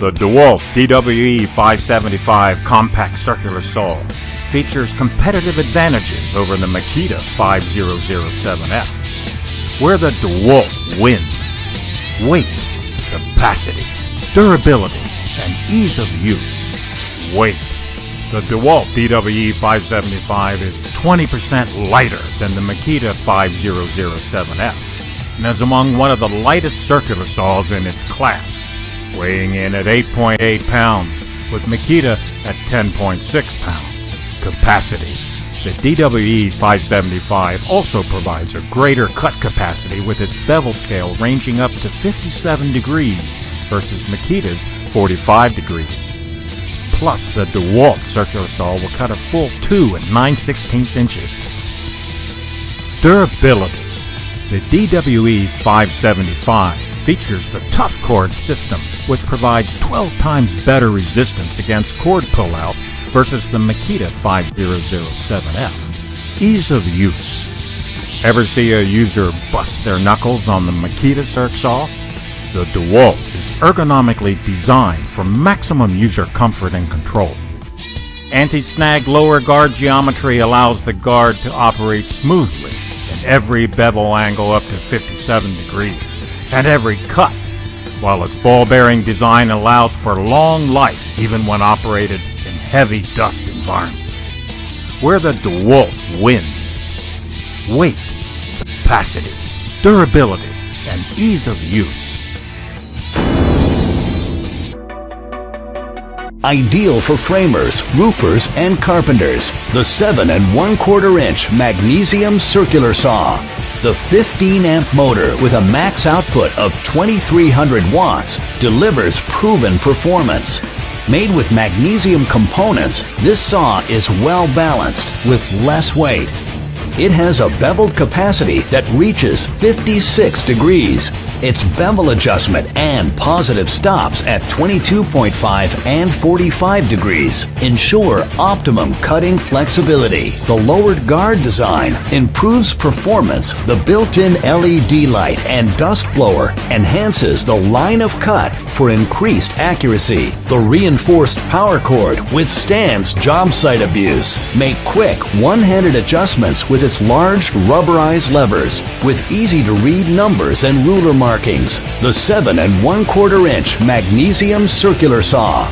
The DeWalt DWE 575 compact circular saw features competitive advantages over the Makita 5007F, where the DeWalt wins: weight, capacity, durability, and ease of use. Weight. The DeWalt DWE 575 is 20% lighter than the Makita 5007F and is among one of the lightest circular saws in its class, weighing in at 8.8 pounds, with Makita at 10.6 pounds. Capacity. The DWE 575 also provides a greater cut capacity with its bevel scale ranging up to 57 degrees versus Makita's 45 degrees. Plus, the DeWalt circular saw will cut a full 2 9/16 inches. Durability. The DWE 575 features the Tough Cord system, which provides 12 times better resistance against cord pullout versus the Makita 5007F. Ease of use. Ever see a user bust their knuckles on the Makita circ saw? The DeWalt is ergonomically designed for maximum user comfort and control. Anti-snag lower guard geometry allows the guard to operate smoothly in every bevel angle up to 57 degrees and every cut, while its ball-bearing design allows for long life even when operated in heavy dust environments. Where the DeWalt wins: weight, capacity, durability, and ease of use. Ideal for framers, roofers, and carpenters, the 7 1/4 inch magnesium circular saw. The 15-amp motor with a max output of 2300 watts delivers proven performance. Made with magnesium components, this saw is well balanced with less weight. It has a beveled capacity that reaches 56 degrees. Its bevel adjustment and positive stops at 22.5 and 45 degrees ensure optimum cutting flexibility. The lowered guard design improves performance. The built-in LED light and dust blower enhances the line of cut for increased accuracy. The reinforced power cord withstands job site abuse. Make quick one-handed adjustments with its large rubberized levers with easy-to-read numbers and ruler markings. The 7 1/4 inch magnesium circular saw.